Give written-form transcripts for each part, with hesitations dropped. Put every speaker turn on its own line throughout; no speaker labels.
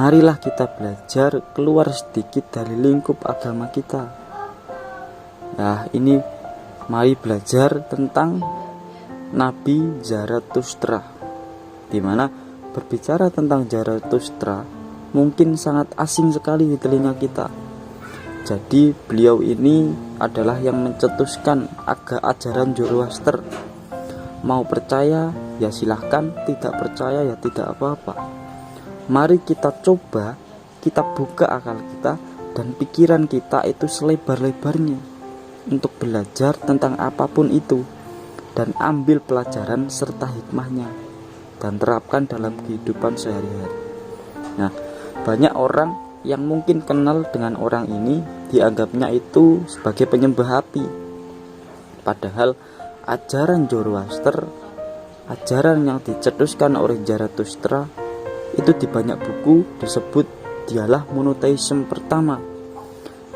marilah kita belajar keluar sedikit dari lingkup agama kita. Nah, ini mari belajar tentang Nabi Zarathustra, dimana berbicara tentang Zarathustra mungkin sangat asing sekali di telinga kita. Jadi beliau ini adalah yang mencetuskan ajaran Zoroaster. Mau percaya ya silahkan, tidak percaya ya tidak apa-apa. Mari kita coba, kita buka akal kita dan pikiran kita itu selebar-lebarnya untuk belajar tentang apapun itu, dan ambil pelajaran serta hikmahnya dan terapkan dalam kehidupan sehari-hari. Nah, banyak orang yang mungkin kenal dengan orang ini dianggapnya itu sebagai penyembah api. Padahal ajaran Zoroaster, ajaran yang dicetuskan oleh Zarathustra, itu di banyak buku disebut dialah monoteisme pertama.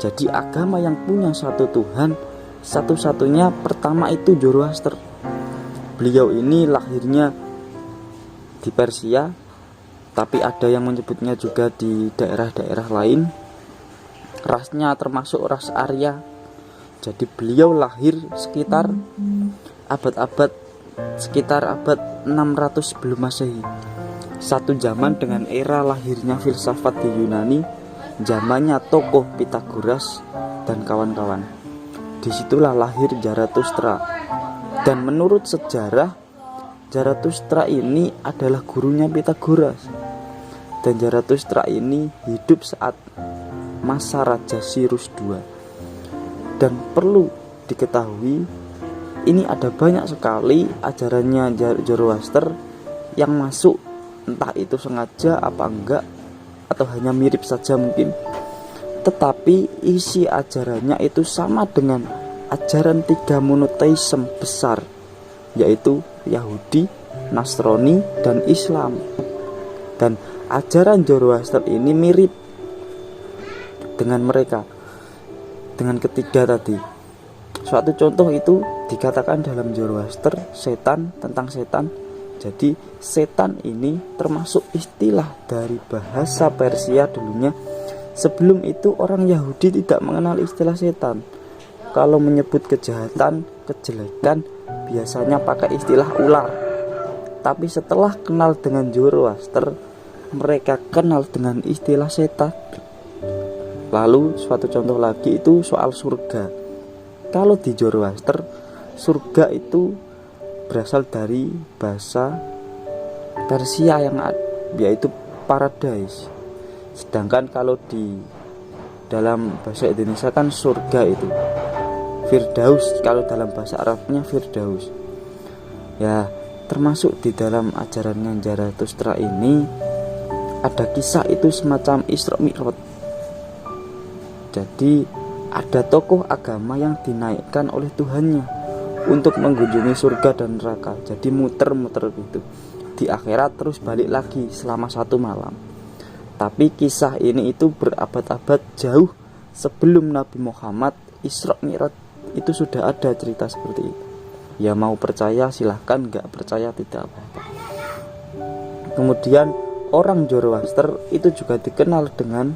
Jadi agama yang punya satu Tuhan, satu-satunya pertama itu Zoroaster. Beliau ini lahirnya di Persia, tapi ada yang menyebutnya juga di daerah-daerah lain. Rasnya termasuk ras Arya. Jadi beliau lahir sekitar abad 600 sebelum Masehi. Satu zaman dengan era lahirnya filsafat di Yunani, zamannya tokoh Pythagoras dan kawan-kawan. Disitulah lahir Zarathustra. Dan menurut sejarah, Zarathustra ini adalah gurunya Pythagoras. Dan Zarathustra ini hidup saat masa Raja Cyrus II. Dan perlu diketahui, ini ada banyak sekali ajarannya Zoroaster yang masuk, entah itu sengaja apa enggak, atau hanya mirip saja mungkin. Tetapi isi ajarannya itu sama dengan ajaran tiga monoteisme besar, yaitu Yahudi, Nasrani, dan Islam. Dan ajaran Zoroaster ini mirip dengan mereka, dengan ketiga tadi. Suatu contoh itu dikatakan dalam Zoroaster, setan, tentang setan. Jadi setan ini termasuk istilah dari bahasa Persia dulunya. Sebelum itu orang Yahudi tidak mengenal istilah setan. Kalau menyebut kejahatan, kejelekan, biasanya pakai istilah ular. Tapi setelah kenal dengan Zoroaster, mereka kenal dengan istilah setan. Lalu suatu contoh lagi itu soal surga. Kalau di Zoroaster, surga itu berasal dari bahasa Persia yang yaitu paradise. Sedangkan kalau di dalam bahasa Indonesia kan surga itu Firdaus, kalau dalam bahasa Arabnya Firdaus. Ya, termasuk di dalam ajarannya Zarathustra ini ada kisah itu semacam Isra Mi'raj. Jadi ada tokoh agama yang dinaikkan oleh Tuhannya untuk mengunjungi surga dan neraka. Jadi muter-muter gitu di akhirat, terus balik lagi selama satu malam. Tapi kisah ini itu berabad-abad jauh sebelum Nabi Muhammad Isra Mi'raj itu sudah ada cerita seperti itu. Ya mau percaya silahkan, nggak percaya tidak apa-apa. Kemudian orang Zoroaster itu juga dikenal dengan,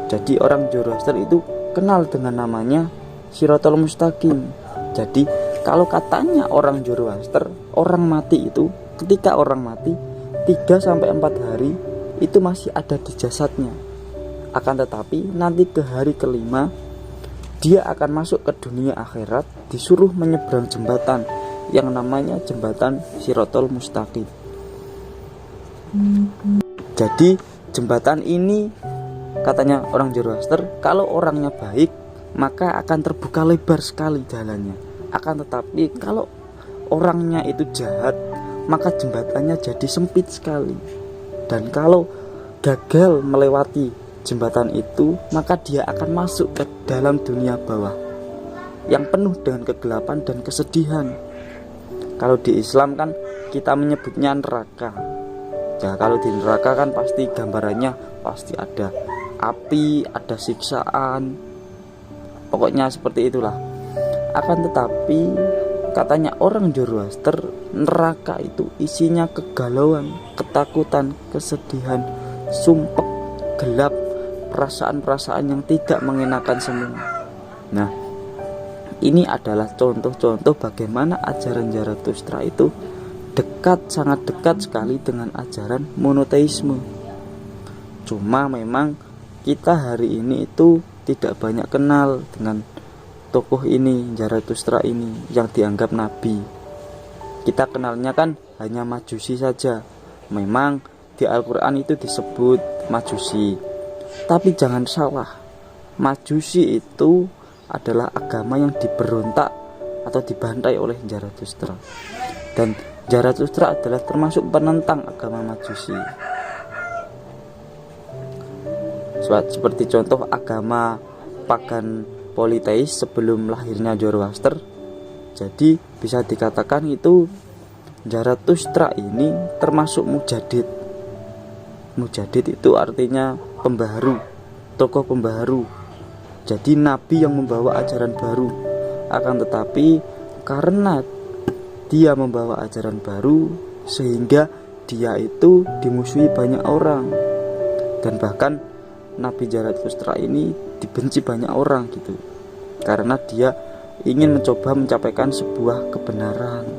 jadi orang Zoroaster itu kenal dengan namanya Shirathul Mustaqim. Jadi kalau katanya orang Zoroaster, orang mati itu ketika orang mati 3-4 hari itu masih ada di jasadnya. Akan tetapi nanti ke hari kelima dia akan masuk ke dunia akhirat, disuruh menyeberang jembatan yang namanya jembatan Shirathul Mustaqim. Jadi jembatan ini katanya orang Zoroaster, kalau orangnya baik maka akan terbuka lebar sekali jalannya. Akan tetapi kalau orangnya itu jahat, maka jembatannya jadi sempit sekali. Dan kalau gagal melewati jembatan itu, maka dia akan masuk ke dalam dunia bawah yang penuh dengan kegelapan dan kesedihan. Kalau di Islam kan kita menyebutnya neraka. Ya, kalau di neraka kan pasti gambarannya pasti ada api, ada siksaan, pokoknya seperti itulah. Akan tetapi Katanya orang Zoroaster, neraka itu isinya kegalauan, ketakutan, kesedihan, sumpek, gelap, perasaan-perasaan yang tidak mengenakan semua. Nah, ini adalah contoh-contoh bagaimana ajaran Zarathustra itu dekat, sangat dekat sekali dengan ajaran monoteisme. Cuma memang kita hari ini itu tidak banyak kenal dengan tokoh ini, Zarathustra ini yang dianggap nabi. Kita kenalnya kan hanya Majusi saja. Memang di Al-Quran itu disebut Majusi, tapi jangan salah, Majusi itu adalah agama yang diberontak atau dibantai oleh Zarathustra. Dan Zarathustra adalah termasuk penentang agama Majusi. Seperti contoh agama pagan politeis sebelum lahirnya Zoroaster. Jadi bisa dikatakan itu Zarathustra ini termasuk mujadid. Mujadid itu artinya pembaharu, tokoh pembaharu. Jadi nabi yang membawa ajaran baru. Akan tetapi karena dia membawa ajaran baru, sehingga dia itu dimusuhi banyak orang. Dan bahkan Nabi Zarathustra ini dibenci banyak orang gitu, karena dia ingin mencoba mencapaikan sebuah kebenaran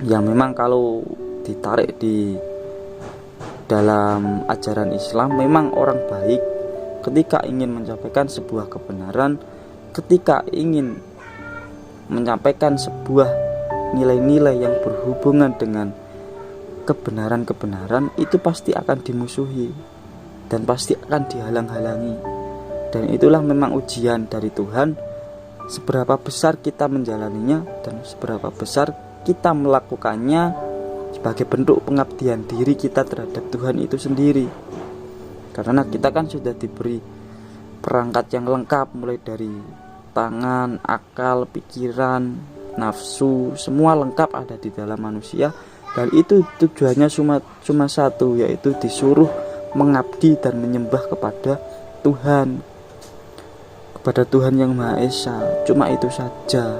yang memang kalau ditarik di dalam ajaran Islam, memang orang baik ketika ingin menyampaikan sebuah kebenaran, ketika ingin menyampaikan sebuah nilai-nilai yang berhubungan dengan kebenaran-kebenaran, itu pasti akan dimusuhi dan pasti akan dihalang-halangi. Dan itulah memang ujian dari Tuhan, seberapa besar kita menjalaninya dan seberapa besar kita melakukannya sebagai bentuk pengabdian diri kita terhadap Tuhan itu sendiri. Karena kita kan sudah diberi perangkat yang lengkap, mulai dari tangan, akal, pikiran, nafsu, semua lengkap ada di dalam manusia. Dan itu tujuannya cuma satu, yaitu disuruh mengabdi dan menyembah kepada Tuhan, kepada Tuhan yang Maha Esa. Cuma itu saja.